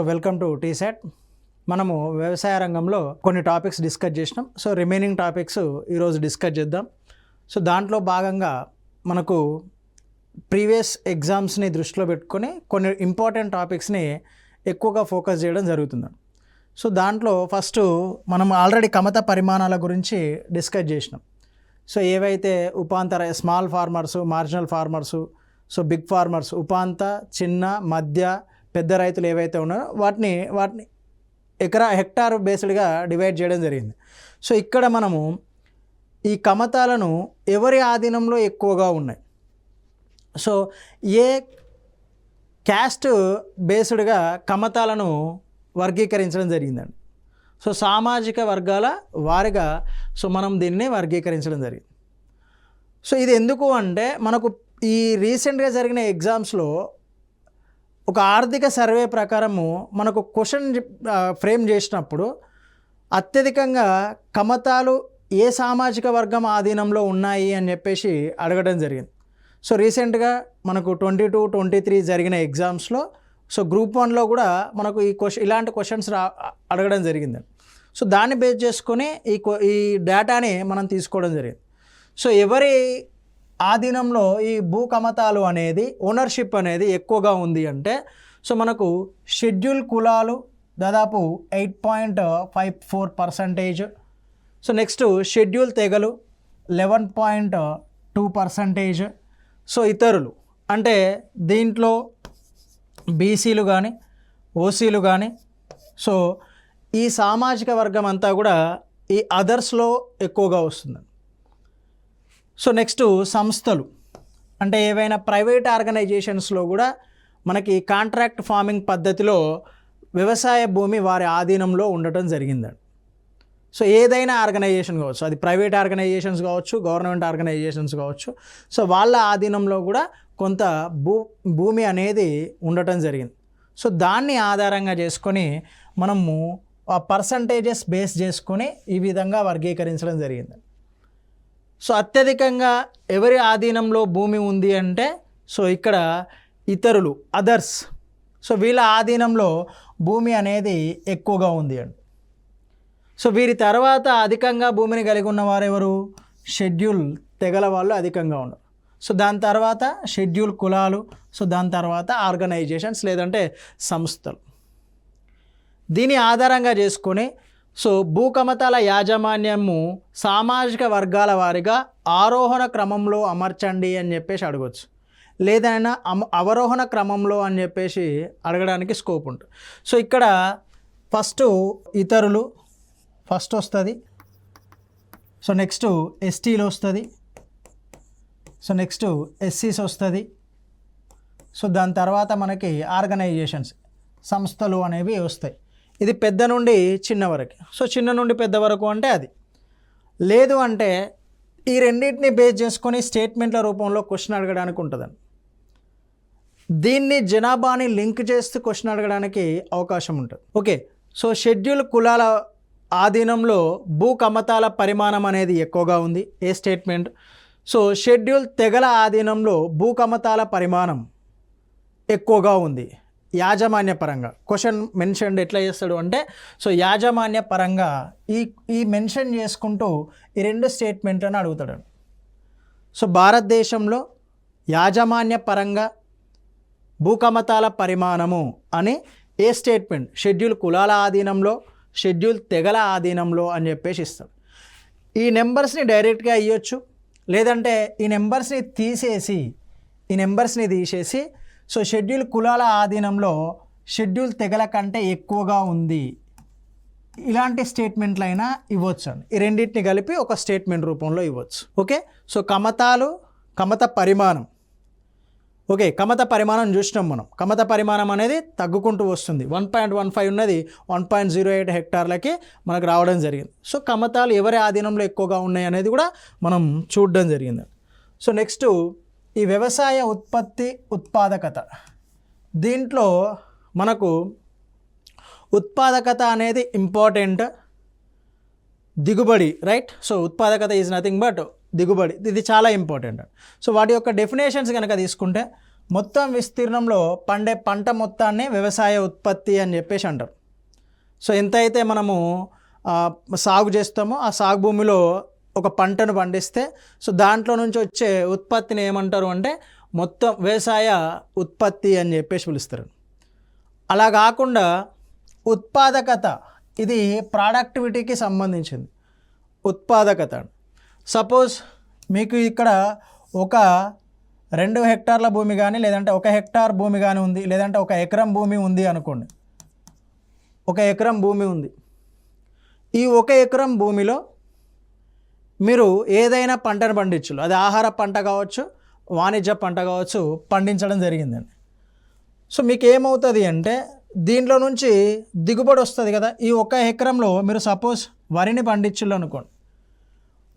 Welcome to టీసెట్. మనము వ్యవసాయ రంగంలో కొన్ని టాపిక్స్ డిస్కస్ చేసినాం. సో రిమైనింగ్ టాపిక్స్ ఈరోజు డిస్కస్ చేద్దాం. సో దాంట్లో భాగంగా మనకు ప్రీవియస్ ఎగ్జామ్స్ని దృష్టిలో పెట్టుకొని కొన్ని ఇంపార్టెంట్ టాపిక్స్ని ఎక్కువగా ఫోకస్ చేయడం జరుగుతుంది. సో దాంట్లో ఫస్ట్ మనం ఆల్రెడీ కమత పరిమాణాల గురించి డిస్కస్ చేసినాం. సో ఏవైతే ఉపాంతర small farmers, marginal farmers, so big farmers, ఉపాంత, చిన్న, మధ్య, పెద్ద రైతులు ఏవైతే ఉన్నారో వాటిని హెక్టార్ బేస్డ్గా డివైడ్ చేయడం జరిగింది. సో ఇక్కడ మనము ఈ కమతాలను ఎవరి ఆధీనంలో ఎక్కువగా ఉన్నాయి, సో ఏ క్యాస్ట్ బేస్డ్గా కమతాలను వర్గీకరించడం జరిగిందండి. సో సామాజిక వర్గాల వారిగా సో మనం దీన్ని వర్గీకరించడం జరిగింది. సో ఇది ఎందుకు అంటే మనకు ఈ రీసెంట్గా జరిగిన ఎగ్జామ్స్లో ఒక ఆర్థిక సర్వే ప్రకారము మనకు క్వశ్చన్ ఫ్రేమ్ చేసినప్పుడు అత్యధికంగా కమతాలు ఏ సామాజిక వర్గం ఆధీనంలో ఉన్నాయి అని చెప్పేసి అడగడం జరిగింది. సో రీసెంట్గా మనకు 22, 23 జరిగిన ఎగ్జామ్స్లో సో గ్రూప్ 1లో కూడా మనకు ఇలాంటి క్వశ్చన్స్ అడగడం జరిగింది. సో దాన్ని బేస్ చేసుకొని ఈ డేటాని మనం తీసుకోవడం జరిగింది. సో ఎవరి ఆధీనంలో ఈ భూ కమతాలు అనేది ఓనర్షిప్ అనేది ఎక్కువగా ఉంది అంటే సో మనకు షెడ్యూల్ కులాలు దాదాపు 8.54%. సో నెక్స్ట్ షెడ్యూల్ తెగలు 11.2%. సో ఇతరులు అంటే దీంట్లో బీసీలు కానీ ఓసీలు కానీ సో ఈ సామాజిక వర్గం అంతా కూడా ఈ అదర్స్లో ఎక్కువగా వస్తుంది. సో నెక్స్ట్ సంస్థలు అంటే ఏవైనా ప్రైవేట్ ఆర్గనైజేషన్స్లో కూడా మనకి కాంట్రాక్ట్ ఫార్మింగ్ పద్ధతిలో వ్యవసాయ భూమి వారి ఆధీనంలో ఉండటం జరిగిందండి. సో ఏదైనా ఆర్గనైజేషన్ కావచ్చు, అది ప్రైవేట్ ఆర్గనైజేషన్స్ కావచ్చు, గవర్నమెంట్ ఆర్గనైజేషన్స్ కావచ్చు, సో వాళ్ళ ఆధీనంలో కూడా కొంత భూమి అనేది ఉండటం జరిగింది. సో దాన్ని ఆధారంగా చేసుకొని మనము ఆ పర్సంటేజెస్ బేస్ చేసుకొని ఈ విధంగా వర్గీకరించడం జరిగింది. సో అత్యధికంగా ఎవరి ఆధీనంలో భూమి ఉంది అంటే సో ఇక్కడ ఇతరులు, అదర్స్, సో వీళ్ళ ఆధీనంలో భూమి అనేది ఎక్కువగా ఉంది అండి. సో వీరి తర్వాత అధికంగా భూమిని కలిగి ఉన్నవారు ఎవరు? షెడ్యూల్ తెగల వాళ్ళు అధికంగా ఉన్నారు. సో దాని తర్వాత షెడ్యూల్ కులాలు, సో దాని తర్వాత ఆర్గనైజేషన్స్ లేదంటే సంస్థలు. దీని ఆధారంగా చేసుకొని సో భూకమతాల యాజమాన్యము సామాజిక వర్గాల వారిగా ఆరోహణ క్రమంలో అమర్చండి అని చెప్పేసి అడగవచ్చు, లేదైనా అవరోహణ క్రమంలో అని చెప్పేసి అడగడానికి స్కోప్ ఉంటుంది. సో ఇక్కడ ఫస్ట్ ఇతరులు ఫస్ట్ వస్తుంది. సో నెక్స్ట్ ఎస్టీలు వస్తుంది. సో నెక్స్ట్ ఎస్సీస్ వస్తుంది. సో దాని తర్వాత మనకి ఆర్గనైజేషన్స్, సంస్థలు అనేవి వస్తాయి. ఇది పెద్ద నుండి చిన్న వరకు. సో చిన్న నుండి పెద్ద వరకు అంటే అది లేదు అంటే ఈ రెండింటిని బేస్ చేసుకొని స్టేట్మెంట్ల రూపంలో క్వశ్చన్ అడగడానికి ఉంటుందండి. దీన్ని జనాభాని లింక్ చేస్తూ క్వశ్చన్ అడగడానికి అవకాశం ఉంటుంది. ఓకే, సో షెడ్యూల్ కులాల ఆధీనంలో భూ కమతాల పరిమాణం అనేది ఎక్కువగా ఉంది. ఏ స్టేట్మెంట్? సో షెడ్యూల్ తెగల ఆధీనంలో భూ కమతాల పరిమాణం ఎక్కువగా ఉంది యాజమాన్య పరంగా. క్వశ్చన్ మెన్షన్ ఎట్లా చేస్తాడు అంటే సో యాజమాన్య పరంగా ఈ మెన్షన్ చేసుకుంటూ ఈ రెండు స్టేట్మెంట్లను అడుగుతాడు. సో భారతదేశంలో యాజమాన్య పరంగా భూకమతాల పరిమాణము అని ఏ స్టేట్మెంట్? షెడ్యూల్ కులాల ఆధీనంలో, షెడ్యూల్ తెగల ఆధీనంలో అని చెప్పేసి ఇస్తాడు. ఈ నెంబర్స్ని డైరెక్ట్గా ఇవ్వచ్చు, లేదంటే ఈ నెంబర్స్ని తీసేసి సో షెడ్యూల్ కులాల ఆధీనంలో షెడ్యూల్ తెగల కంటే ఎక్కువగా ఉంది ఇలాంటి స్టేట్మెంట్లు అయినా ఇవ్వచ్చు అండి. ఈ రెండింటిని కలిపి ఒక స్టేట్మెంట్ రూపంలో ఇవ్వచ్చు. ఓకే, సో కమత పరిమాణం. ఓకే, కమత పరిమాణం చూసినాం మనం. కమత పరిమాణం అనేది తగ్గుకుంటూ వస్తుంది. 1.15 ఉన్నది 1.08 హెక్టార్లకి మనకు రావడం జరిగింది. సో కమతాలు ఎవరి ఆధీనంలో ఎక్కువగా ఉన్నాయి అనేది కూడా మనం చూడడం జరిగింది. సో నెక్స్ట్ ఈ వ్యవసాయ ఉత్పాదకత. దీంట్లో మనకు ఉత్పాదకత అనేది ఇంపార్టెంట్, దిగుబడి, రైట్? సో ఉత్పాదకత ఈజ్ నథింగ్ బట్ దిగుబడి. ఇది చాలా ఇంపార్టెంట్. సో వాటి యొక్క డెఫినేషన్స్ కనుక తీసుకుంటే మొత్తం విస్తీర్ణంలో పండే పంట మొత్తాన్ని వ్యవసాయ ఉత్పత్తి అని చెప్పేసి అంటారు. సో ఎంతైతే మనము సాగు చేస్తామో ఆ సాగు భూమిలో ఒక పంటను పండిస్తే సో దాంట్లో నుంచి వచ్చే ఉత్పత్తిని ఏమంటారు అంటే మొత్తం వ్యవసాయ ఉత్పత్తి అని చెప్పేసి పిలుస్తారు. అలా కాకుండా ఉత్పాదకత, ఇది ప్రొడక్టివిటీకి సంబంధించింది. ఉత్పాదకత సపోజ్ మీకు ఇక్కడ ఒక 2 హెక్టార్ల భూమి కానీ లేదంటే 1 హెక్టార్ భూమి కానీ ఉంది, లేదంటే 1 ఎకరం భూమి ఉంది అనుకోండి. 1 ఎకరం భూమి ఉంది. ఈ 1 ఎకరం భూమిలో మీరు ఏదైనా పంటను పండించు, అది ఆహార పంట కావచ్చు, వాణిజ్య పంట కావచ్చు, పండించడం జరిగిందండి. సో మీకు ఏమవుతుంది అంటే దీంట్లో నుంచి దిగుబడి వస్తుంది కదా. ఈ 1 ఎకరంలో మీరు సపోజ్ వరిని పండించులు అనుకోండి.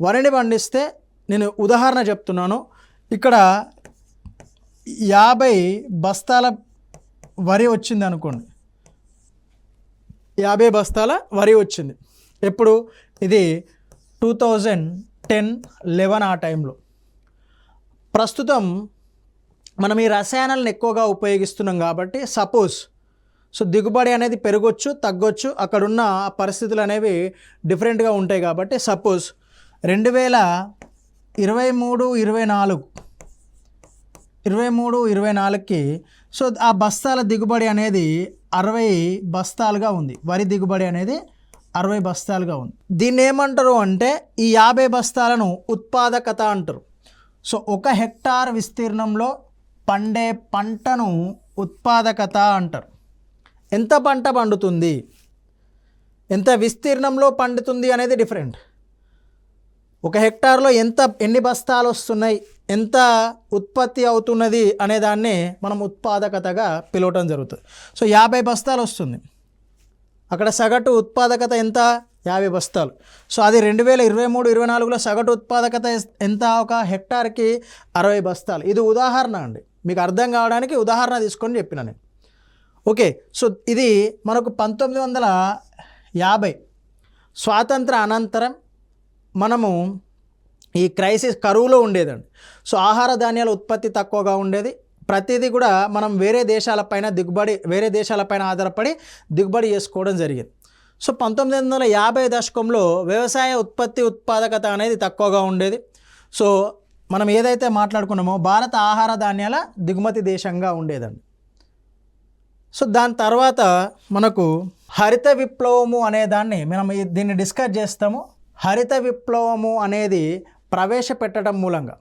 వరిని పండిస్తే నేను ఉదాహరణ చెప్తున్నాను, ఇక్కడ 50 బస్తాల వరి వచ్చింది అనుకోండి. 50 బస్తాల వరి వచ్చింది. ఎప్పుడు? ఇది 2010-11 ఆ టైంలో. ప్రస్తుతం మనం ఈ రసాయనాలను ఎక్కువగా ఉపయోగిస్తున్నాం కాబట్టి సపోజ్ సో దిగుబడి అనేది పెరగొచ్చు, తగ్గొచ్చు, అక్కడున్న పరిస్థితులు అనేవి డిఫరెంట్గా ఉంటాయి. కాబట్టి సపోజ్ 2023-24కి సో ఆ బస్తాల దిగుబడి అనేది 60 బస్తాలుగా ఉంది. వరి దిగుబడి అనేది 60 బస్తాలుగా ఉంది. దీన్ని ఏమంటారు అంటే ఈ 50 బస్తాలను ఉత్పాదకత అంటారు. సో 1 హెక్టార్ విస్తీర్ణంలో పండే పంటను ఉత్పాదకత అంటారు. ఎంత పంట పండుతుంది, ఎంత విస్తీర్ణంలో పండుతుంది అనేది డిఫరెంట్. 1 హెక్టార్లో ఎన్ని బస్తాలు వస్తున్నాయి, ఎంత ఉత్పత్తి అవుతున్నది అనే దాన్ని మనం ఉత్పాదకతగా పిలవటం జరుగుతుంది. సో 50 బస్తాలు వస్తుంది, అక్కడ సగటు ఉత్పాదకత ఎంత? 50 బస్తాలు. సో అది 2023-24లో సగటు ఉత్పాదకత ఎంత? 1 హెక్టార్కి 60 బస్తాలు. ఇది ఉదాహరణ అండి, మీకు అర్థం కావడానికి ఉదాహరణ తీసుకొని చెప్పిన నేను. ఓకే, సో ఇది మనకు 1950 స్వాతంత్ర అనంతరం మనము ఈ క్రైసిస్ కరువులో ఉండేదండి. సో ఆహార ధాన్యాల ఉత్పత్తి తక్కువగా ఉండేది. ప్రతిదీ కూడా మనం వేరే దేశాలపైన ఆధారపడి దిగుబడి చేసుకోవడం జరిగింది. సో 1950 దశకంలో వ్యవసాయ ఉత్పాదకత అనేది తక్కువగా ఉండేది. సో మనం ఏదైతే మాట్లాడుకున్నామో భారత ఆహార ధాన్యాల దిగుమతి దేశంగా ఉండేదండి. సో దాని తర్వాత మనకు హరిత విప్లవము అనే దాన్ని మనం దీన్ని డిస్కస్ చేస్తాము. హరిత విప్లవము అనేది ప్రవేశపెట్టడం మూలంగా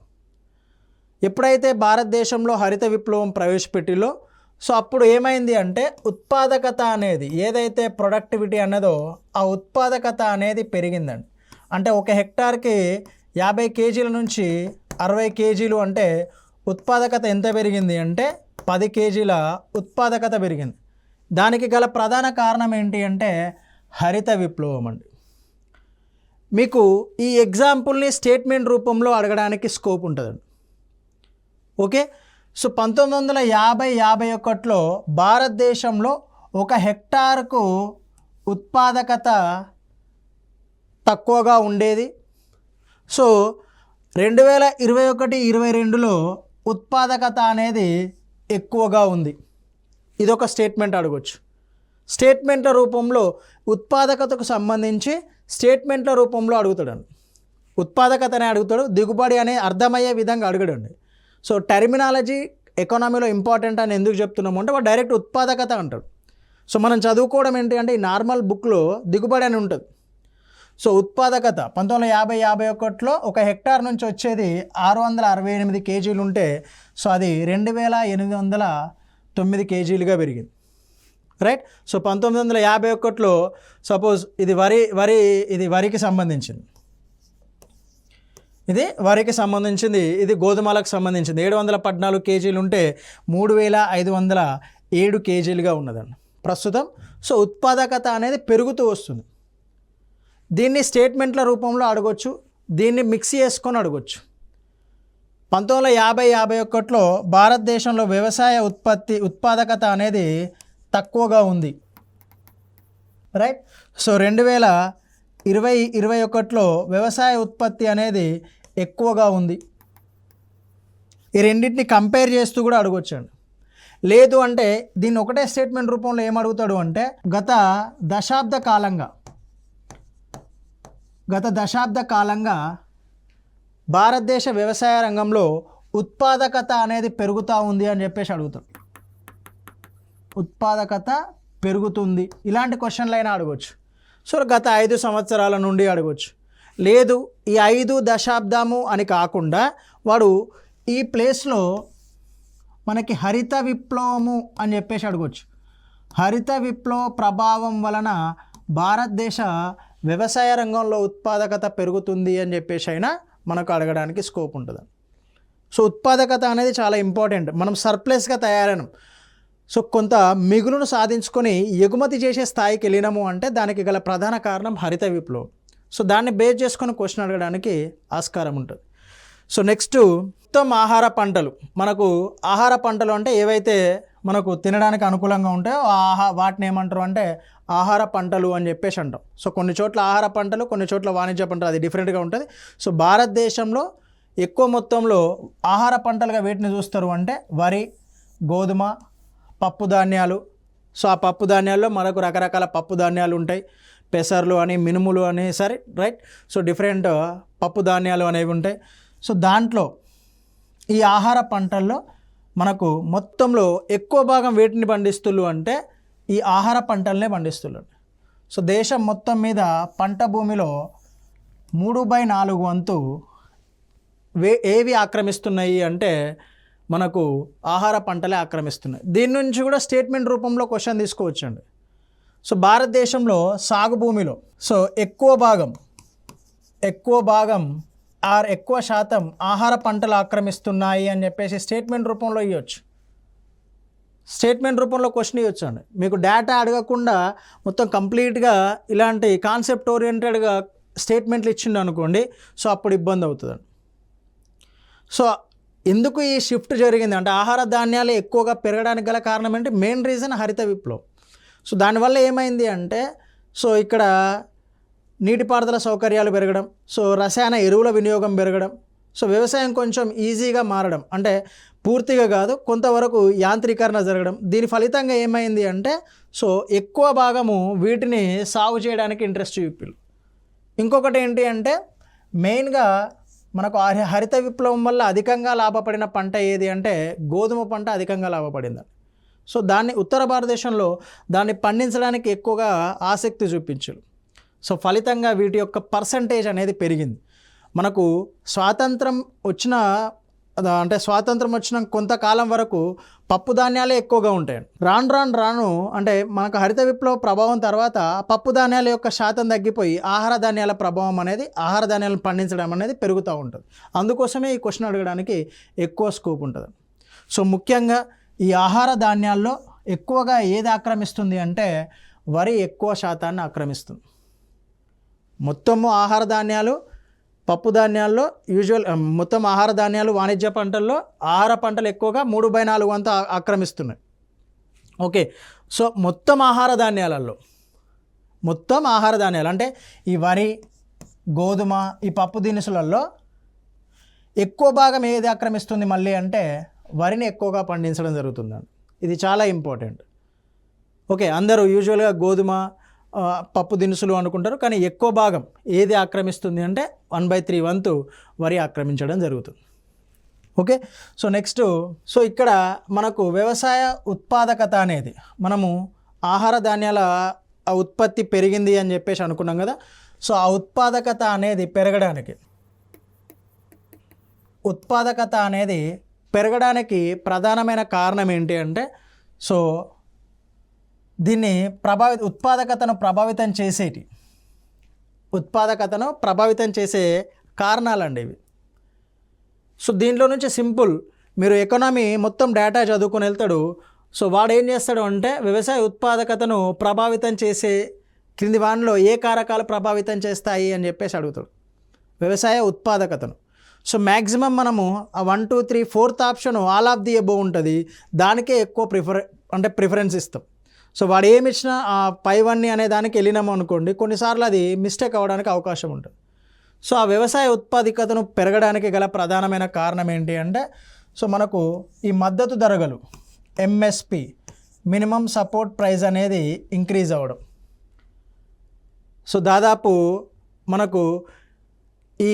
ఎప్పుడైతే భారతదేశంలో హరిత విప్లవం ప్రవేశపెట్టిలో సో అప్పుడు ఏమైంది అంటే ఉత్పాదకత అనేది ఏదైతే ప్రొడక్టివిటీ అన్నదో ఆ ఉత్పాదకత అనేది పెరిగిందండి. అంటే 1 హెక్టార్కి 50 కేజీల నుంచి 60 కేజీలు అంటే ఉత్పాదకత ఎంత పెరిగింది అంటే 10 కేజీల ఉత్పాదకత పెరిగింది. దానికి గల ప్రధాన కారణం ఏంటి అంటే హరిత విప్లవం అండి. మీకు ఈ ఎగ్జాంపుల్ని స్టేట్మెంట్ రూపంలో అడగడానికి స్కోప్ ఉంటుందండి. ఓకే, సో 1950-51లో భారతదేశంలో 1 హెక్టార్కు ఉత్పాదకత తక్కువగా ఉండేది. సో 2021-22లో ఉత్పాదకత అనేది ఎక్కువగా ఉంది. ఇదొక స్టేట్మెంట్ అడగొచ్చు. స్టేట్మెంట్ల రూపంలో ఉత్పాదకతకు సంబంధించి స్టేట్మెంట్ల రూపంలో అడుగుతాడండి. ఉత్పాదకతనే అడుగుతాడు, దిగుబడి అనే అర్థమయ్యే విధంగా అడగడండి. సో టెర్మినాలజీ ఎకానమీలో ఇంపార్టెంట్ అని ఎందుకు చెప్తున్నాము అంటే వాడు డైరెక్ట్ ఉత్పాదకత అంటాడు. సో మనం చదువుకోవడం ఏంటి అంటే ఈ నార్మల్ బుక్లో దిగుబడి అని ఉంటుంది. సో ఉత్పాదకత 1950-51లో 1 హెక్టార్ నుంచి వచ్చేది 668 కేజీలు ఉంటే సో అది 2809 కేజీలుగా పెరిగింది. రైట్. సో 1951లో సపోజ్ ఇది వరికి సంబంధించింది, ఇది గోధుమలకు సంబంధించింది. 714 కేజీలు ఉంటే 3507 కేజీలుగా ఉన్నదండి ప్రస్తుతం. సో ఉత్పాదకత అనేది పెరుగుతూ వస్తుంది. దీన్ని స్టేట్మెంట్ల రూపంలో అడగొచ్చు, దీన్ని మిక్స్ చేసుకొని అడగొచ్చు. 1950-51లో భారతదేశంలో వ్యవసాయ ఉత్పాదకత అనేది తక్కువగా ఉంది. రైట్. సో 2020-21లో వ్యవసాయ ఉత్పత్తి అనేది ఎక్కువగా ఉంది. ఈ రెండింటిని కంపేర్ చేస్తూ కూడా అడగొచ్చండి. లేదు అంటే దీన్ని ఒకటే స్టేట్మెంట్ రూపంలో ఏం అడుగుతాడు అంటే గత దశాబ్ద కాలంగా భారతదేశ వ్యవసాయ రంగంలో ఉత్పాదకత అనేది పెరుగుతూ ఉంది అని చెప్పేసి అడుగుతాడు. ఉత్పాదకత పెరుగుతుంది, ఇలాంటి క్వశ్చన్లు అయినా అడగవచ్చు. సో గత 5 సంవత్సరాల నుండి అడగవచ్చు. లేదు ఈ 5 దశాబ్దము అని కాకుండా వాడు ఈ ప్లేస్లో మనకి హరిత విప్లవము అని చెప్పేసి అడగవచ్చు. హరిత విప్లవ ప్రభావం వలన భారతదేశ వ్యవసాయ రంగంలో ఉత్పాదకత పెరుగుతుంది అని చెప్పేసి అయినా మనకు అడగడానికి స్కోప్ ఉంటుంది. సో ఉత్పాదకత అనేది చాలా ఇంపార్టెంట్. మనం సర్ప్లస్గా తయారైనాం, సో కొంత మిగులును సాధించుకొని ఎగుమతి చేసే స్థాయికి వెళ్ళినాము అంటే దానికి గల ప్రధాన కారణం హరిత విప్లవం. సో దాన్ని బేస్ చేసుకొని క్వశ్చన్ అడగడానికి ఆస్కారం ఉంటుంది. సో నెక్స్ట్ మొత్తం ఆహార పంటలు. మనకు ఆహార పంటలు అంటే ఏవైతే మనకు తినడానికి అనుకూలంగా ఉంటాయో వాటిని ఏమంటారు అంటే ఆహార పంటలు అని చెప్పేసి అంటాం. సో కొన్ని చోట్ల ఆహార పంటలు, కొన్ని చోట్ల వాణిజ్య పంటలు, అది డిఫరెంట్గా ఉంటుంది. సో భారతదేశంలో ఎక్కువ మొత్తంలో ఆహార పంటలుగా వేటిని చూస్తారు అంటే వరి, గోధుమ, పప్పు ధాన్యాలు. సో ఆ పప్పు ధాన్యాల్లో మనకు రకరకాల పప్పు ధాన్యాలు ఉంటాయి, పెసర్లు అని, మినుములు అని, సరే రైట్. సో డిఫరెంట్ పప్పు ధాన్యాలు అనేవి ఉంటాయి. సో దాంట్లో ఈ ఆహార పంటల్లో మనకు మొత్తంలో ఎక్కువ భాగం వేటిని పండిస్తున్నారు అంటే ఈ ఆహార పంటలనే పండిస్తున్నారు. సో దేశం మొత్తం మీద పంట భూమిలో 3/4 వంతు ఏవి ఆక్రమిస్తున్నాయి అంటే మనకు ఆహార పంటలే ఆక్రమిస్తున్నాయి. దీని నుంచి కూడా స్టేట్మెంట్ రూపంలో క్వశ్చన్ తీసుకోవచ్చండి. సో భారతదేశంలో సాగు భూమిలో సో ఎక్కువ భాగం ఎక్కువ శాతం ఆహార పంటలు ఆక్రమిస్తున్నాయి అని చెప్పేసి స్టేట్మెంట్ రూపంలో ఇవ్వచ్చు. స్టేట్మెంట్ రూపంలో క్వశ్చన్ ఇవ్వచ్చు అండి. మీకు డేటా అడగకుండా మొత్తం కంప్లీట్గా ఇలాంటి కాన్సెప్ట్ ఓరియంటెడ్గా స్టేట్మెంట్లు ఇచ్చిండు అనుకోండి, సో అప్పుడు ఇబ్బంది అవుతుందండి. సో ఎందుకు ఈ షిఫ్ట్ జరిగింది అంటే ఆహార ధాన్యాలు ఎక్కువగా పెరగడానికి గల కారణం ఏంటి? మెయిన్ రీజన్ హరిత విప్లవం. సో దానివల్ల ఏమైంది అంటే సో ఇక్కడ నీటిపారుదల సౌకర్యాలు పెరగడం, సో రసాయన ఎరువుల వినియోగం పెరగడం, సో వ్యవసాయం కొంచెం ఈజీగా మారడం, అంటే పూర్తిగా కాదు కొంతవరకు యాంత్రీకరణ జరగడం. దీని ఫలితంగా ఏమైంది అంటే సో ఎక్కువ భాగము వీటిని సాగు చేయడానికి ఇంట్రెస్ట్ చూపిల్లు. ఇంకొకటి ఏంటి అంటే మెయిన్గా మనకు హరిత విప్లవం వల్ల అధికంగా లాభపడిన పంట ఏది అంటే గోధుమ పంట అధికంగా లాభపడింది. సో దాన్ని ఉత్తర భారతదేశంలో దాన్ని పండించడానికి ఎక్కువగా ఆసక్తి చూపించారు. సో ఫలితంగా వీటి యొక్క పర్సంటేజ్ అనేది పెరిగింది. మనకు స్వాతంత్రం వచ్చిన కొంతకాలం వరకు పప్పు ధాన్యాలే ఎక్కువగా ఉంటాయి. రాను అంటే మనకు హరిత విప్లవ ప్రభావం తర్వాత పప్పు ధాన్యాల యొక్క శాతం తగ్గిపోయి ఆహార ధాన్యాల ప్రభావం అనేది ఆహార ధాన్యాలను పండించడం అనేది పెరుగుతూ ఉంటుంది. అందుకోసమే ఈ క్వశ్చన్ అడగడానికి ఎక్కువ స్కోప్ ఉంటుంది. సో ముఖ్యంగా ఈ ఆహార ధాన్యాల్లో ఎక్కువగా ఏది ఆక్రమిస్తుంది అంటే వరి ఎక్కువ శాతాన్ని ఆక్రమిస్తుంది. మొత్తము ఆహార ధాన్యాలు, పప్పు ధాన్యాల్లో మొత్తం ఆహార ధాన్యాలు వాణిజ్య పంటల్లో ఆహార పంటలు ఎక్కువగా 3/4 వంతు ఆక్రమిస్తున్నాయి. ఓకే, సో మొత్తం ఆహార ధాన్యాలు అంటే ఈ వరి, గోధుమ, ఈ పప్పు దినుసులలో ఎక్కువ భాగం ఏది ఆక్రమిస్తుంది మళ్ళీ అంటే వరిని ఎక్కువగా పండించడం జరుగుతుందండి. ఇది చాలా ఇంపార్టెంట్. ఓకే, అందరూ యూజువల్గా గోధుమ, పప్పు దినుసులు అనుకుంటారు, కానీ ఎక్కువ భాగం ఏది ఆక్రమిస్తుంది అంటే 1/3 వంతు వరి ఆక్రమించడం జరుగుతుంది. ఓకే, సో నెక్స్ట్ సో ఇక్కడ మనకు వ్యవసాయ ఉత్పాదకత అనేది మనము ఆహార ధాన్యాల ఉత్పత్తి పెరిగింది అని చెప్పేసి అనుకున్నాం కదా. సో ఆ ఉత్పాదకత అనేది పెరగడానికి ప్రధానమైన కారణం ఏంటి అంటే సో దీన్ని ఉత్పాదకతను ప్రభావితం చేసే కారణాలండి ఇవి. సో దీంట్లో నుంచి సింపుల్ మీరు ఎకనామీ మొత్తం డేటా చదువుకొని వెళ్తాడు. సో వాడు ఏం చేస్తాడు అంటే వ్యవసాయ ఉత్పాదకతను ప్రభావితం చేసే క్రింది వానిలో ఏ కారకాలు ప్రభావితం చేస్తాయి అని చెప్పేసి అడుగుతాడు వ్యవసాయ ఉత్పాదకతను. సో మ్యాక్సిమం మనము 1, 2, 3, 4th option all of the above ఉంటుంది, దానికే ఎక్కువ ప్రిఫరెన్స్ ఇస్తాం. సో వాడు ఏమి ఇచ్చినా ఆ పైవన్నీ అనే దానికి వెళ్ళినాము అనుకోండి, కొన్నిసార్లు అది మిస్టేక్ అవ్వడానికి అవకాశం ఉంటుంది. సో ఆ వ్యవసాయ ఉత్పాదకతను పెరగడానికి గల ప్రధానమైన కారణం ఏంటి అంటే సో మనకు ఈ మద్దతు ధరలు ఎంఎస్పి మినిమం సపోర్ట్ ప్రైస్ అనేది ఇంక్రీజ్ అవ్వడం. సో దాదాపు మనకు ఈ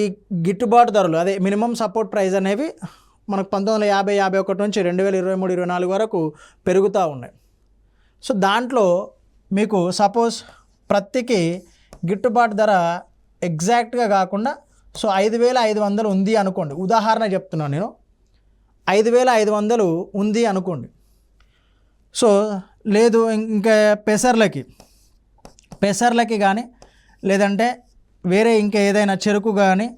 గిట్టుబాటు ధరలు అదే మినిమం సపోర్ట్ ప్రైస్ అనేవి మనకు 1950-51 నుంచి 2023-24 వరకు పెరుగుతూ ఉన్నాయి. సో దాంట్లో మీకు సపోజ్ ప్రతికి గిట్టుబాటు ధర ఎగ్జాక్ట్గా కాకుండా సో 5,500 ఉంది అనుకోండి, ఉదాహరణ చెప్తున్నాను నేను, 5,500 ఉంది అనుకోండి. సో లేదు ఇంకా పెసర్లకి కానీ లేదంటే వేరే ఇంకా ఏదైనా చెరుకు కానీ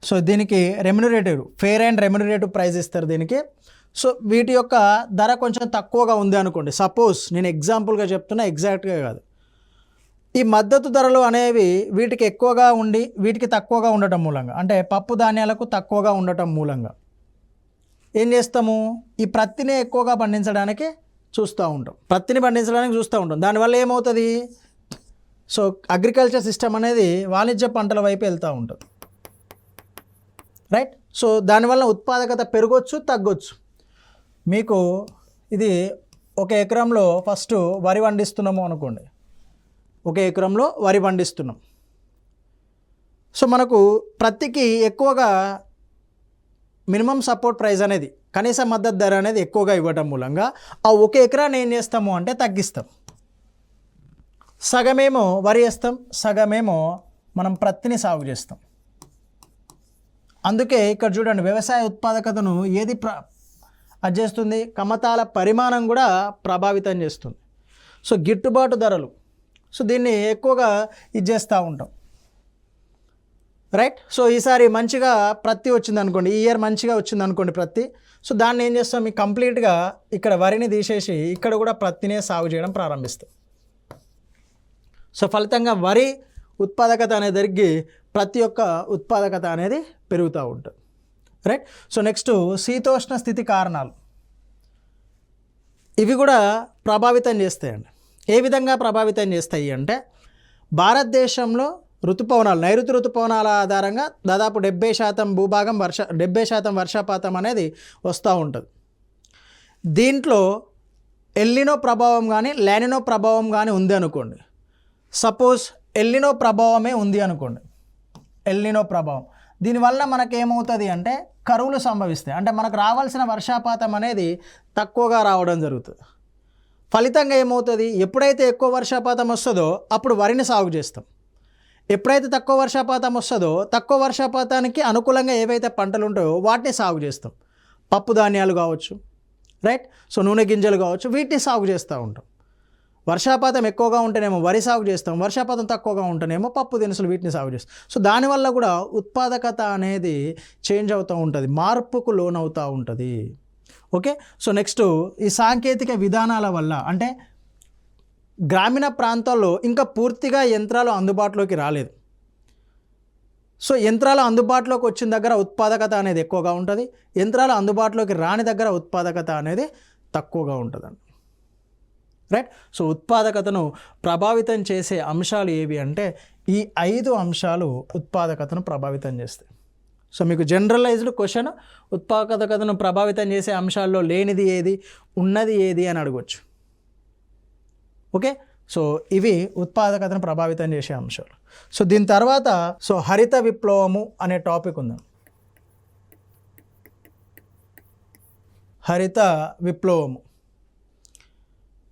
సో దీనికి ఫెయిర్ అండ్ రెమ్యునరేటివ్ ప్రైస్ ఇస్తారు దీనికి. సో వీటి యొక్క ధర కొంచెం తక్కువగా ఉంది అనుకోండి, సపోజ్ నేను ఎగ్జాంపుల్గా చెప్తున్నా, ఎగ్జాక్ట్గా కాదు. ఈ మద్దతు ధరలు అనేవి వీటికి ఎక్కువగా ఉండి వీటికి తక్కువగా ఉండటం మూలంగా, అంటే పప్పు ధాన్యాలకు తక్కువగా ఉండటం మూలంగా ఏం చేస్తాము, ఈ ప్రత్తిని ఎక్కువగా పండించడానికి చూస్తూ ఉంటాం. దానివల్ల ఏమవుతుంది, సో అగ్రికల్చర్ సిస్టమ్ అనేది వాణిజ్య పంటల వైపు వెళ్తూ ఉంటుంది, రైట్. సో దానివల్ల ఉత్పాదకత పెరగొచ్చు, తగ్గొచ్చు. మీకు ఇది ఒక ఎకరంలో ఫస్ట్ వరి పండిస్తున్నాము అనుకోండి, ఒక ఎకరంలో వరి పండిస్తున్నాం. సో మనకు ప్రతికి ఎక్కువగా మినిమం సపోర్ట్ ప్రైస్ అనేది, కనీస మద్దతు ధర అనేది ఎక్కువగా ఇవ్వటం మూలంగా ఆ ఒక ఎకరాన్ని ఏం చేస్తాము అంటే తగ్గిస్తాం. సగమేమో వరి వేస్తాం, సగమేమో మనం ప్రత్తిని సాగు చేస్తాం. అందుకే ఇక్కడ చూడండి, వ్యవసాయ ఉత్పాదకతను ఏది అది చేస్తుంది, కమతాల పరిమాణం కూడా ప్రభావితం చేస్తుంది. సో గిట్టుబాటు ధరలు, సో దీన్ని ఎక్కువగా ఇది చేస్తూ ఉంటాం, రైట్. సో ఈసారి మంచిగా ప్రత్తి వచ్చింది అనుకోండి, ఈ ఇయర్ మంచిగా వచ్చింది అనుకోండి ప్రత్తి. సో దాన్ని ఏం చేస్తాం, మీకు కంప్లీట్గా ఇక్కడ వరిని తీసేసి ఇక్కడ కూడా ప్రత్తినే సాగు చేయడం ప్రారంభిస్తాం. సో ఫలితంగా వరి ఉత్పాదకత అనేది పెరిగి ప్రతి ఒక్క ఉత్పాదకత అనేది పెరుగుతూ ఉంటుంది, రైట్. సో నెక్స్ట్ శీతోష్ణ స్థితి కారణాలు, ఇవి కూడా ప్రభావితం చేస్తాయండి. ఏ విధంగా ప్రభావితం చేస్తాయి అంటే, భారతదేశంలో నైరుతి ఋతుపవనాల ఆధారంగా దాదాపు 70% భూభాగం 70% వర్షపాతం అనేది వస్తూ ఉంటుంది. దీంట్లో ఎల్నినో ప్రభావం కానీ లానినో ప్రభావం కానీ ఉంది అనుకోండి. సపోజ్ ఎల్నినో ప్రభావమే ఉంది అనుకోండి, ఎల్నినో ప్రభావం, దీనివల్ల మనకేమవుతుంది అంటే కరువులు సంభవిస్తాయి. అంటే మనకు రావాల్సిన వర్షపాతం అనేది తక్కువగా రావడం జరుగుతుంది. ఫలితంగా ఏమవుతుంది, ఎప్పుడైతే ఎక్కువ వర్షపాతం వస్తుందో అప్పుడు వరిని సాగు చేస్తాం. ఎప్పుడైతే తక్కువ వర్షపాతం వస్తుందో తక్కువ వర్షపాతానికి అనుకూలంగా ఏవైతే పంటలు ఉంటాయో వాటిని సాగు చేస్తాం. పప్పు ధాన్యాలు కావచ్చు, రైట్. సో నూనె గింజలు కావచ్చు, వీటిని సాగు చేస్తూ ఉంటాం. వర్షపాతం ఎక్కువగా ఉంటేనేమో వరి సాగు చేస్తాం, వర్షపాతం తక్కువగా ఉంటేనేమో పప్పు దినుసులు వీటిని సాగు చేస్తాం. సో దానివల్ల కూడా ఉత్పాదకత అనేది చేంజ్ అవుతూ ఉంటుంది, మార్పుకు లోనవుతూ ఉంటుంది. ఓకే. సో నెక్స్ట్ ఈ సాంకేతిక విధానాల వల్ల, అంటే గ్రామీణ ప్రాంతాల్లో ఇంకా పూర్తిగా యంత్రాలు అందుబాటులోకి రాలేదు. సో యంత్రాలు అందుబాటులోకి వచ్చిన దగ్గర ఉత్పాదకత అనేది ఎక్కువగా ఉంటుంది, యంత్రాలు అందుబాటులోకి రాని దగ్గర ఉత్పాదకత అనేది తక్కువగా ఉంటుందండి, రైట్. సో ఉత్పాదకతను ప్రభావితం చేసే అంశాలు ఏవి అంటే ఈ 5 అంశాలు ఉత్పాదకతను ప్రభావితం చేస్తాయి. సో మీకు జనరలైజ్డ్ క్వశ్చన్, ఉత్పాదకతను ప్రభావితం చేసే అంశాల్లో లేనిది ఏది, ఉన్నది ఏది అని అడగవచ్చు. ఓకే. సో ఇవి ఉత్పాదకతను ప్రభావితం చేసే అంశాలు. సో దీని తర్వాత సో హరిత విప్లవము అనే టాపిక్ ఉంది. హరిత విప్లవము,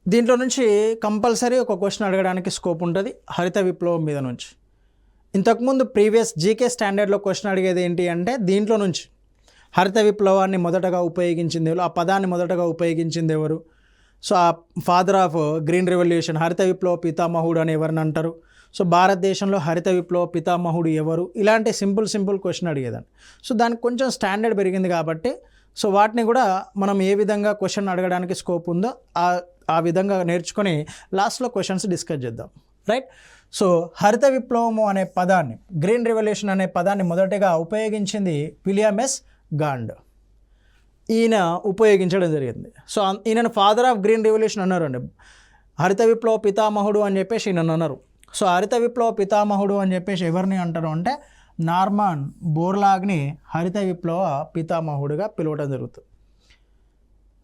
దీంట్లో నుంచి కంపల్సరీ ఒక క్వశ్చన్ అడగడానికి స్కోప్ ఉంటుంది హరిత విప్లవం మీద నుంచి. ఇంతకుముందు ప్రీవియస్ జీకే స్టాండర్డ్లో క్వశ్చన్ అడిగేది ఏంటి అంటే దీంట్లో నుంచి హరిత విప్లవాన్ని మొదటగా ఉపయోగించింది ఎవరు, ఆ పదాన్ని మొదటగా ఉపయోగించింది ఎవరు, సో ఆ ఫాదర్ ఆఫ్ గ్రీన్ రెవల్యూషన్, హరిత విప్లవ పితామహుడు అని ఎవరిని అంటారు, సో భారతదేశంలో హరిత విప్లవ పితామహుడు ఎవరు, ఇలాంటి సింపుల్ క్వశ్చన్ అడిగేదాన్ని. సో దానికి కొంచెం స్టాండర్డ్ పెరిగింది కాబట్టి సో వాటిని కూడా మనం ఏ విధంగా క్వశ్చన్ అడగడానికి స్కోప్ ఉందో ఆ విధంగా నేర్చుకొని లాస్ట్లో క్వశ్చన్స్ డిస్కస్ చేద్దాం, రైట్. సో హరిత విప్లవము అనే పదాన్ని, గ్రీన్ రెవల్యూషన్ అనే పదాన్ని మొదటగా ఉపయోగించింది విలియం ఎస్ గాండ్. ఈయన ఉపయోగించడం జరిగింది. సో ఈయనను ఫాదర్ ఆఫ్ గ్రీన్ రెవల్యూషన్ అన్నారండి. హరిత విప్లవ పితామహుడు అని చెప్పేసి ఈయన అన్నారు. సో హరిత విప్లవ పితామహుడు అని చెప్పేసి ఎవరిని అంటారు అంటే నార్మన్ బోర్లాగ్ని హరిత విప్లవ పితామహుడిగా పిలవడం జరుగుతుంది.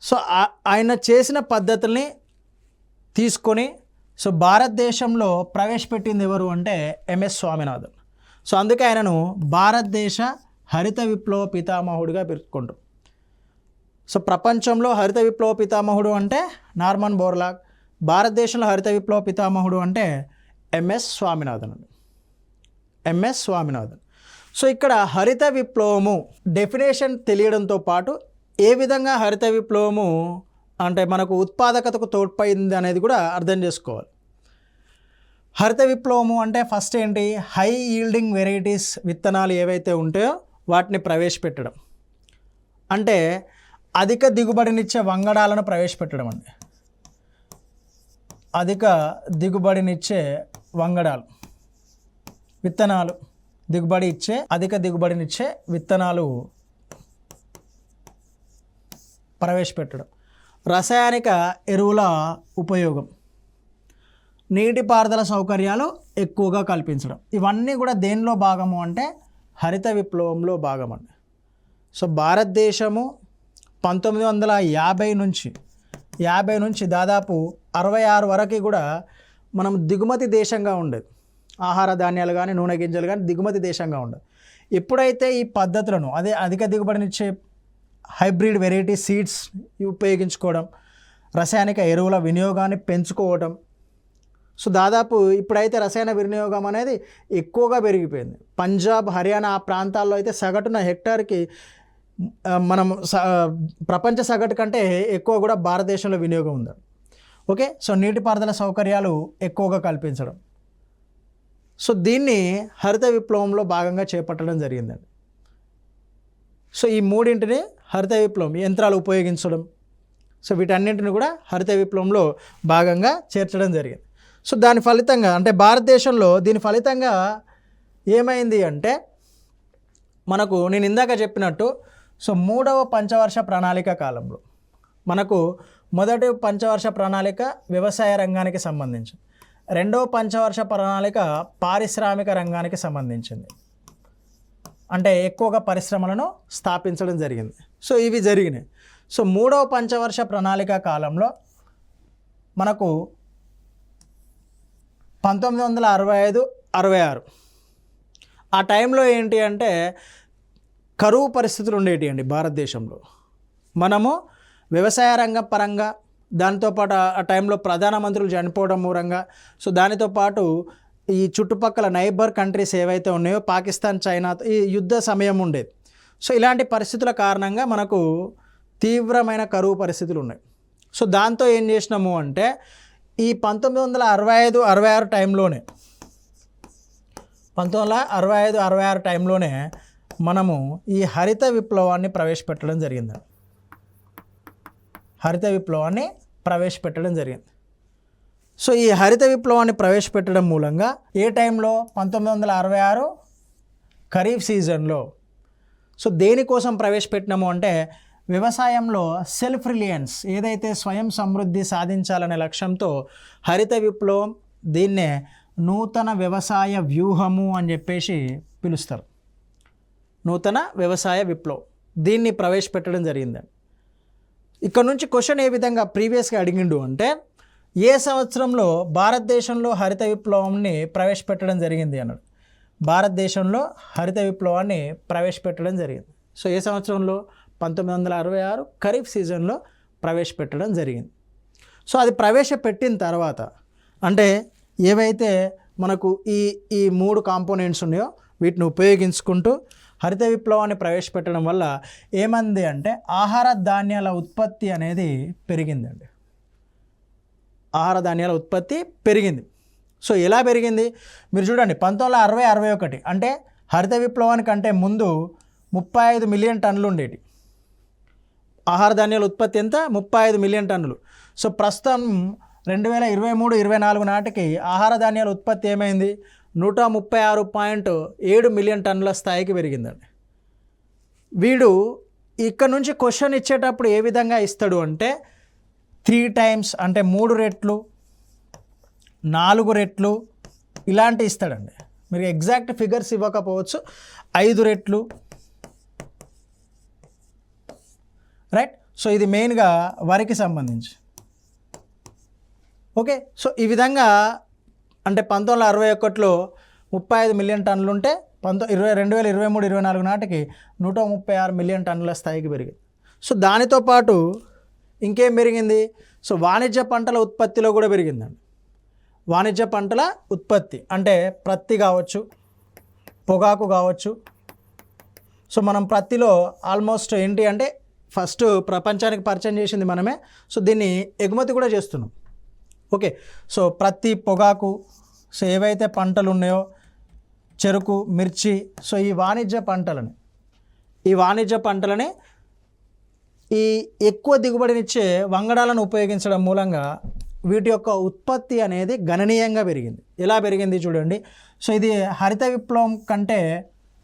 సో ఆయన చేసిన పద్ధతుల్ని తీసుకొని సో భారతదేశంలో ప్రవేశపెట్టింది ఎవరు అంటే ఎంఎస్ స్వామినాథన్. సో అందుకే ఆయనను భారతదేశ హరిత విప్లవ పితామహుడిగా పేర్కొంటాం. సో ప్రపంచంలో హరిత విప్లవ పితామహుడు అంటే నార్మన్ బోర్లాగ్, భారతదేశంలో హరిత విప్లవ పితామహుడు అంటే MS Swaminathan. MS Swaminathan. So ఇక్కడ హరిత విప్లవము డెఫినేషన్ తెలియడంతో పాటు ఏ విధంగా హరిత విప్లవము అంటే మనకు ఉత్పాదకతకు తోడ్పడింది అనేది కూడా అర్థం చేసుకోవాలి. హరిత విప్లవము అంటే ఫస్ట్ ఏంటి, హై ఈల్డింగ్ వెరైటీస్ విత్తనాలు ఏవైతే ఉంటాయో వాటిని ప్రవేశపెట్టడం, అంటే అధిక దిగుబడినిచ్చే వంగడాలను ప్రవేశపెట్టడం అండి. అధిక దిగుబడినిచ్చే వంగడాలు విత్తనాలు, అధిక దిగుబడినిచ్చే విత్తనాలు ప్రవేశపెట్టడం. రసాయనిక ఎరువుల ఉపయోగం, నీటిపారుదల సౌకర్యాలు ఎక్కువగా కల్పించడం, ఇవన్నీ కూడా దేనిలో భాగము అంటే హరిత విప్లవంలో భాగం అండి. సో భారతదేశము 1950 నుంచి దాదాపు 66 వరకు కూడా మనం దిగుమతి దేశంగా ఉండేది. ఆహార ధాన్యాలు కానీ నూనె గింజలు కానీ దిగుమతి దేశంగా ఉండేది. ఎప్పుడైతే ఈ పద్ధతులను అధిక దిగుబడినిచ్చే హైబ్రిడ్ వెరైటీ సీడ్స్ ఉపయోగించుకోవడం, రసాయనిక ఎరువుల వినియోగాన్ని పెంచుకోవడం, సో దాదాపు ఇప్పుడైతే రసాయన వినియోగం అనేది ఎక్కువగా పెరిగిపోయింది. పంజాబ్, హర్యానా ఆ ప్రాంతాల్లో అయితే సగటున హెక్టార్కి మనం ప్రపంచ సగటు కంటే ఎక్కువ కూడా భారతదేశంలో వినియోగం ఉంది. ఓకే, సో నీటిపారుదల సౌకర్యాలు ఎక్కువగా కల్పించడం, సో దీన్ని హరిత విప్లవంలో భాగంగా చేపట్టడం జరిగిందండి. సో ఈ మూడింటిని హరిత విప్లవం, యంత్రాలు ఉపయోగించడం, సో వీటన్నింటిని కూడా హరిత విప్లవంలో భాగంగా చేర్చడం జరిగింది. సో దాని ఫలితంగా అంటే భారతదేశంలో దీని ఫలితంగా ఏమైంది అంటే మనకు నేను ఇందాక చెప్పినట్టు సో 3వ పంచవర్ష ప్రణాళిక కాలంలో మనకు మొదటి పంచవర్ష ప్రణాళిక వ్యవసాయ రంగానికి సంబంధించి, 2వ పంచవర్ష ప్రణాళిక పారిశ్రామిక రంగానికి సంబంధించింది, అంటే ఎక్కువగా పరిశ్రమలను స్థాపించడం జరిగింది. సో ఇవి జరిగినాయి. సో 3వ పంచవర్ష ప్రణాళిక కాలంలో మనకు 1965-66 ఆ టైంలో ఏంటి అంటే కరువు పరిస్థితులు ఉండేటి అండి భారతదేశంలో. మనము వ్యవసాయ రంగం పరంగా, దాంతోపాటు ఆ టైంలో ప్రధానమంత్రులు చనిపోవడం మూలంగా, సో దానితో పాటు ఈ చుట్టుపక్కల నైబర్ కంట్రీస్ ఏవైతే ఉన్నాయో పాకిస్తాన్, చైనా ఈ యుద్ధ సమయం ఉండేది. సో ఇలాంటి పరిస్థితుల కారణంగా మనకు తీవ్రమైన కరువు పరిస్థితులు ఉన్నాయి. సో దాంతో ఏం చేసినాము అంటే ఈ 1965-66 టైంలోనే 1965-66 టైంలోనే మనము ఈ హరిత విప్లవాన్ని ప్రవేశపెట్టడం జరిగింది. హరిత విప్లవాన్ని ప్రవేశపెట్టడం జరిగింది. సో ఈ హరిత విప్లవాన్ని ప్రవేశపెట్టడం మూలంగా ఏ టైంలో 1966 ఖరీఫ్ సీజన్లో. సో దేనికోసం ప్రవేశపెట్టినాము అంటే వ్యవసాయంలో సెల్ఫ్ రిలయన్స్, ఏదైతే స్వయం సమృద్ధి సాధించాలనే లక్ష్యంతో హరిత విప్లవం, దీన్నే నూతన వ్యవసాయ వ్యూహము అని చెప్పేసి పిలుస్తారు. నూతన వ్యవసాయ విప్లవం, దీన్ని ప్రవేశపెట్టడం జరిగిందండి. ఇక్కడ నుంచి క్వశ్చన్ ఏ విధంగా ప్రీవియస్గా అడిగిండు అంటే ఏ సంవత్సరంలో భారతదేశంలో హరిత విప్లవాన్ని ప్రవేశపెట్టడం జరిగింది అన్నాడు. భారతదేశంలో హరిత విప్లవాన్ని ప్రవేశపెట్టడం జరిగింది. సో ఏ సంవత్సరంలో 1966 ఖరీఫ్ సీజన్లో ప్రవేశపెట్టడం జరిగింది. సో అది ప్రవేశపెట్టిన తర్వాత అంటే ఏవైతే మనకు ఈ 3 కాంపోనెంట్స్ ఉన్నాయో వీటిని ఉపయోగించుకుంటూ హరిత విప్లవాన్ని ప్రవేశపెట్టడం వల్ల ఏమంది అంటే ఆహార ధాన్యాల ఉత్పత్తి అనేది పెరిగిందండి. ఆహార ధాన్యాల ఉత్పత్తి పెరిగింది. సో ఎలా పెరిగింది మీరు చూడండి. 1960-61 అంటే హరిత విప్లవానికి అంటే ముందు 35 మిలియన్ టన్నులు ఉండేవి. ఆహార ధాన్యాల ఉత్పత్తి ఎంత? 35 మిలియన్ టన్నులు. సో ప్రస్తుతం 2023-24 నాటికి ఆహార ధాన్యాల ఉత్పత్తి ఏమైంది? 136.7 మిలియన్ టన్నుల స్థాయికి పెరిగిందండి. వీడు ఇక్కడ నుంచి క్వశ్చన్ ఇచ్చేటప్పుడు ఏ విధంగా ఇస్తాడు అంటే 3 టైమ్స్ అంటే 3 రెట్లు, 4 రెట్లు ఇలాంటి ఇస్తాడండి. మీరు ఎగ్జాక్ట్ ఫిగర్స్ ఇవ్వకపోవచ్చు, 5 రెట్లు, రైట్. సో ఇది మెయిన్గా వరికి సంబంధించి. ఓకే, సో ఈ విధంగా అంటే 1961లో 35 మిలియన్ టన్నులు ఉంటే 2023-24 నాటికి 136 మిలియన్ టన్నుల స్థాయికి పెరిగింది. సో దానితో పాటు ఇంకేం పెరిగింది? సో వాణిజ్య పంటల ఉత్పత్తిలో కూడా పెరిగిందండి. వాణిజ్య పంటల ఉత్పత్తి అంటే ప్రత్తి కావచ్చు, పొగాకు కావచ్చు. సో మనం ప్రత్తిలో ఆల్మోస్ట్ ఏంటి అంటే ఫస్ట్ ప్రపంచానికి పరిచయం చేసింది మనమే. సో దీన్ని ఎగుమతి కూడా చేస్తున్నాం. ఓకే, సో ప్రత్తి, పొగాకు, సో ఏవైతే పంటలు ఉన్నాయో చెరుకు, మిర్చి, సో ఈ వాణిజ్య పంటలని ఈ ఎక్కువ దిగుబడినిచ్చే వంగడాలను ఉపయోగించడం మూలంగా వీటి యొక్క ఉత్పత్తి అనేది గణనీయంగా పెరిగింది. ఎలా పెరిగింది చూడండి. సో ఇది హరిత విప్లవం కంటే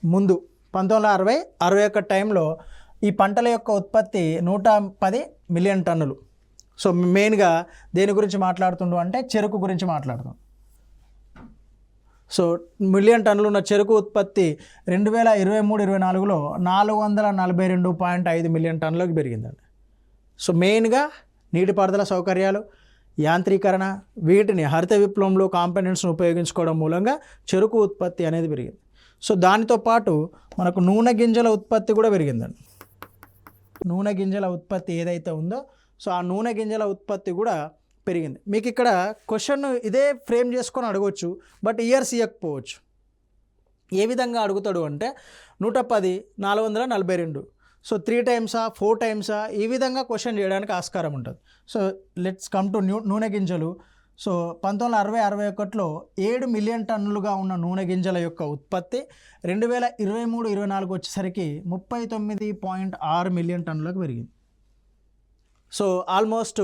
ముందు 1960-61 టైంలో ఈ పంటల యొక్క ఉత్పత్తి 110 మిలియన్ టన్నులు. సో మెయిన్గా దేని గురించి మాట్లాడుతుండు అంటే చెరుకు గురించి మాట్లాడుతాం. సో మిలియన్ టన్నులు ఉన్న చెరుకు ఉత్పత్తి 2023-24లో 442.5 మిలియన్ టన్నులకు పెరిగిందండి. సో మెయిన్గా నీటిపారుదల సౌకర్యాలు, యాంత్రీకరణ, వీటిని హరిత విప్లవంలో కాంపోనెంట్స్ను ఉపయోగించుకోవడం మూలంగా చెరుకు ఉత్పత్తి అనేది పెరిగింది. సో దానితో పాటు మనకు నూనె గింజల ఉత్పత్తి కూడా పెరిగిందండి. నూనె గింజల ఉత్పత్తి ఏదైతే ఉందో సో ఆ నూనె గింజల ఉత్పత్తి కూడా పెరిగింది. మీకు ఇక్కడ క్వశ్చన్ ఇదే ఫ్రేమ్ చేసుకొని అడగవచ్చు, బట్ ఇయర్స్ ఇవ్వకపోవచ్చు. ఏ విధంగా అడుగుతాడు అంటే 110, 442, సో 3 టైమ్సా 4 టైమ్సా ఈ విధంగా క్వశ్చన్ చేయడానికి ఆస్కారం ఉంటుంది. సో లెట్స్ కమ్ టు నూనె గింజలు. సో 1960-61లో 7 మిలియన్ టన్నులుగా ఉన్న నూనె గింజల యొక్క ఉత్పత్తి 2023-24 వచ్చేసరికి 39.6 మిలియన్ టన్నులకు పెరిగింది. సో ఆల్మోస్ట్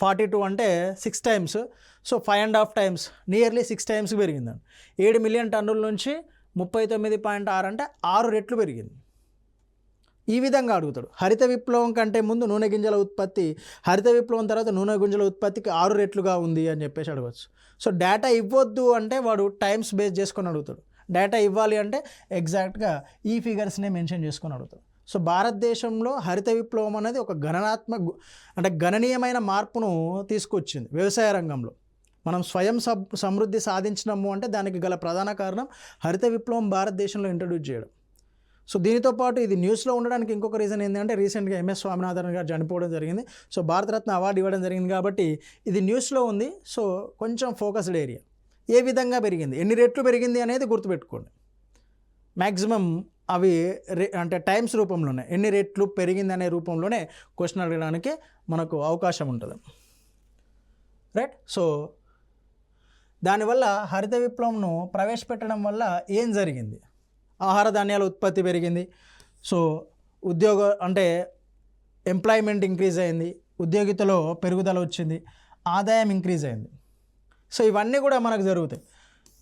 42 అంటే 6 times, so 5.5 times, nearly 6 times పెరిగిందండి. 7 మిలియన్ టన్నుల నుంచి 39.6 అంటే 6 రెట్లు పెరిగింది. ఈ విధంగా అడుగుతాడు. హరిత విప్లవం కంటే ముందు నూనె గింజల ఉత్పత్తి, హరిత విప్లవం తర్వాత నూనె గింజల ఉత్పత్తికి 6 రెట్లుగా ఉంది అని చెప్పేసి అడగవచ్చు. సో డేటా ఇవ్వద్దు అంటే వాడు టైమ్స్ బేస్ చేసుకొని అడుగుతాడు. డేటా ఇవ్వాలి అంటే ఎగ్జాక్ట్గా ఈ ఫిగర్స్నే మెన్షన్ చేసుకొని అడుగుతాడు. సో భారతదేశంలో హరిత విప్లవం అనేది ఒక గణనీయమైన మార్పును తీసుకొచ్చింది వ్యవసాయ రంగంలో. మనం స్వయం సమృద్ధి సాధించినాము అంటే దానికి గల ప్రధాన కారణం హరిత విప్లవం భారతదేశంలో ఇంట్రడ్యూస్ చేయడం. సో దీనితో పాటు ఇది న్యూస్లో ఉండడానికి ఇంకొక రీజన్ ఏంటంటే రీసెంట్గా ఎంఎస్ స్వామినాథన్ గారు చనిపోవడం జరిగింది. సో భారతరత్న అవార్డు ఇవ్వడం జరిగింది కాబట్టి ఇది న్యూస్లో ఉంది. సో కొంచెం ఫోకస్డ్ ఏరియా. ఏ విధంగా పెరిగింది, ఎన్ని రెట్లు పెరిగింది అనేది గుర్తుపెట్టుకోండి. మ్యాక్సిమం అవి అంటే టైమ్స్ రూపంలోనే ఎన్ని రెట్లు పెరిగింది అనే రూపంలోనే క్వశ్చన్ అడగడానికి మనకు అవకాశం ఉంటుంది, రైట్. సో దానివల్ల హరిత విప్లవంను ప్రవేశపెట్టడం వల్ల ఏం జరిగింది? ఆహార ధాన్యాల ఉత్పత్తి పెరిగింది. సో ఎంప్లాయ్మెంట్ ఇంక్రీజ్ అయింది, ఉద్యోగితలో పెరుగుదల వచ్చింది, ఆదాయం ఇంక్రీజ్ అయింది. సో ఇవన్నీ కూడా మనకు జరుగుతాయి.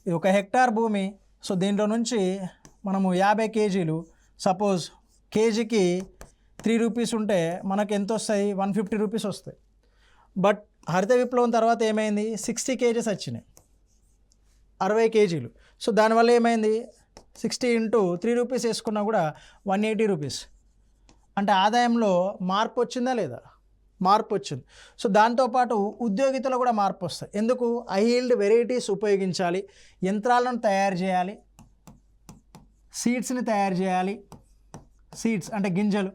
ఇది 1 హెక్టార్ భూమి. సో దీంట్లో నుంచి మనము 50 కేజీలు, సపోజ్ కేజీకి 3 రూపీస్ ఉంటే మనకు ఎంత వస్తాయి? 150 రూపీస్ వస్తాయి. బట్ హరిత విప్లవం తర్వాత ఏమైంది? 60 కేజీస్ వచ్చినాయి, 60 కేజీలు. సో దానివల్ల ఏమైంది? 60 ఇంటూ 3 రూపీస్ వేసుకున్నా కూడా 180 రూపీస్. అంటే ఆదాయంలో మార్పు వచ్చిందా లేదా? మార్పు వచ్చింది. సో దాంతోపాటు ఉద్యోగితలో కూడా మార్పు వస్తాయి. ఎందుకు? హై ఈల్డ్ వెరైటీస్ ఉపయోగించాలి, యంత్రాలను తయారు చేయాలి, సీడ్స్ని తయారు చేయాలి. సీడ్స్ అంటే గింజలు.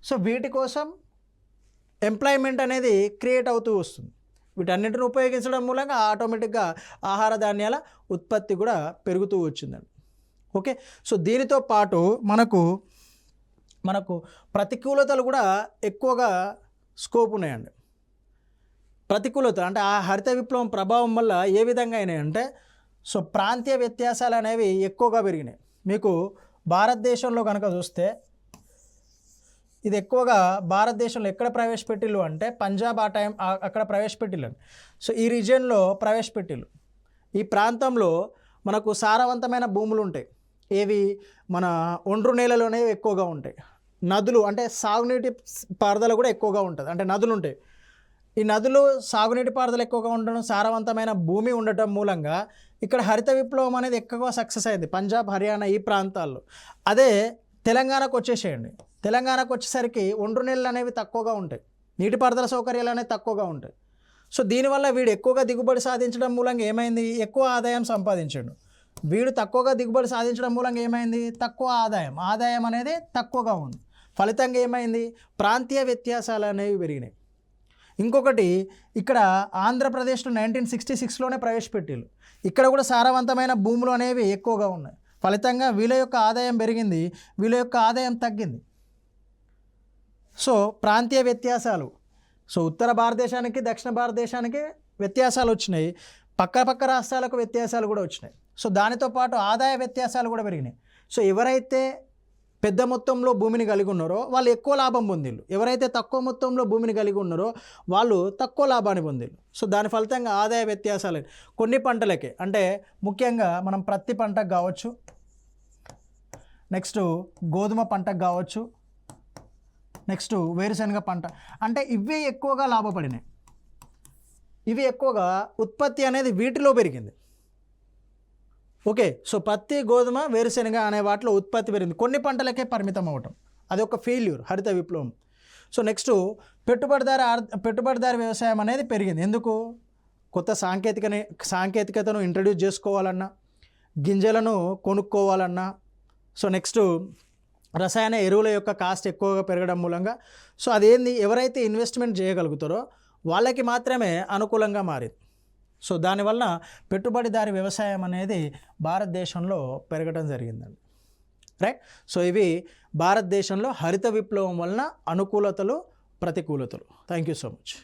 సో వీటి కోసం ఎంప్లాయ్మెంట్ అనేది క్రియేట్ అవుతూ వస్తుంది. వీటన్నిటిని ఉపయోగించడం మూలంగా ఆటోమేటిక్గా ఆహార ధాన్యాల ఉత్పత్తి కూడా పెరుగుతూ వచ్చిందండి. ఓకే, సో దీనితో పాటు మనకు ప్రతికూలతలు కూడా ఎక్కువగా స్కోప్ ఉన్నాయండి. ప్రతికూలత అంటే ఆ హరిత విప్లవం ప్రభావం వల్ల ఏ విధంగా అయినాయంటే సో ప్రాంతీయ వ్యత్యాసాలు అనేవి ఎక్కువగా పెరిగినాయి. మీకు భారతదేశంలో కనుక చూస్తే ఇది ఎక్కువగా భారతదేశంలో ఎక్కడ ప్రవేశపెట్టిల్లు అంటే పంజాబ్ అక్కడ ప్రవేశపెట్టిల్లండి. సో ఈ రీజియన్లో ప్రవేశపెట్టిల్లు. ఈ ప్రాంతంలో మనకు సారవంతమైన భూములు ఉంటాయి. ఏవి? మన ఒండ్రు నేలలోనే ఎక్కువగా ఉంటాయి. నదులు అంటే సాగునీటి పారుదల కూడా ఎక్కువగా ఉంటుంది. అంటే నదులు ఉంటాయి. ఈ నదులు సాగునీటి పారుదల ఎక్కువగా ఉండడం, సారవంతమైన భూమి ఉండటం మూలంగా ఇక్కడ హరిత విప్లవం అనేది ఎక్కువ సక్సెస్ అయింది పంజాబ్, హర్యానా ఈ ప్రాంతాల్లో. అదే తెలంగాణకు వచ్చేసేయండి, తెలంగాణకు వచ్చేసరికి ఒండ్రు నీళ్ళు అనేవి తక్కువగా ఉంటాయి, నీటిపారుదల సౌకర్యాలు అనేవి తక్కువగా ఉంటాయి. సో దీనివల్ల వీడు ఎక్కువగా దిగుబడి సాధించడం మూలంగా ఏమైంది, ఎక్కువ ఆదాయం సంపాదించాడు. వీడు తక్కువగా దిగుబడి సాధించడం మూలంగా ఏమైంది, తక్కువ ఆదాయం అనేది తక్కువగా ఉంది. ఫలితంగా ఏమైంది, ప్రాంతీయ వ్యత్యాసాలు అనేవి పెరిగినాయి. ఇంకొకటి, ఇక్కడ ఆంధ్రప్రదేశ్లో 1966లోనే ప్రవేశపెట్టారు. ఇక్కడ కూడా సారవంతమైన భూములు అనేవి ఎక్కువగా ఉన్నాయి. ఫలితంగా వీళ్ళ యొక్క ఆదాయం పెరిగింది, వీళ్ళ యొక్క ఆదాయం తగ్గింది. సో ప్రాంతీయ వ్యత్యాసాలు, సో ఉత్తర భారతదేశానికి దక్షిణ భారతదేశానికి వ్యత్యాసాలు వచ్చినాయి, పక్క రాష్ట్రాలకు వ్యత్యాసాలు కూడా వచ్చినాయి. సో దానితో పాటు ఆదాయ వ్యత్యాసాలు కూడా పెరిగినాయి. సో ఎవరైతే పెద్ద మొత్తంలో భూమిని కలిగి ఉన్నారో వాళ్ళు ఎక్కువ లాభం పొందిళ్ళు, ఎవరైతే తక్కువ మొత్తంలో భూమిని కలిగి ఉన్నారో వాళ్ళు తక్కువ లాభాన్ని పొందిళ్ళు. సో దాని ఫలితంగా ఆదాయ వ్యత్యాసాలు కొన్ని పంటలకే, అంటే ముఖ్యంగా మనం ప్రత్తి పంటకు కావచ్చు, నెక్స్ట్ గోధుమ పంటకు కావచ్చు, నెక్స్ట్ వేరుశనగ పంట, అంటే ఇవే ఎక్కువగా లాభపడినాయి. ఇవి ఎక్కువగా ఉత్పత్తి అనేది వీటిలో పెరిగింది. ఓకే, సో పత్తి, గోధుమ, వేరుశనగ అనే వాటిలో ఉత్పత్తి పెరిగింది, కొన్ని పరిమితం అవ్వటం, అది ఒక ఫెయిల్యూర్ హరిత విప్లవం. సో నెక్స్ట్ పెట్టుబడిదారి వ్యవసాయం అనేది పెరిగింది. ఎందుకు, కొత్త సాంకేతికతను ఇంట్రడ్యూస్ చేసుకోవాలన్నా, గింజలను కొనుక్కోవాలన్నా, సో నెక్స్ట్ రసాయన ఎరువుల యొక్క కాస్ట్ ఎక్కువగా పెరగడం మూలంగా, సో అదేంది, ఎవరైతే ఇన్వెస్ట్మెంట్ చేయగలుగుతారో వాళ్ళకి మాత్రమే అనుకూలంగా మారింది. సో దానివల్ల పెట్టుబడిదారి వ్యవసాయం అనేది భారతదేశంలో పెరగడం జరిగిందండి. రైట్, సో ఇవి భారతదేశంలో హరిత విప్లవం వలన అనుకూలతలు, ప్రతికూలతలు. Thank you so much.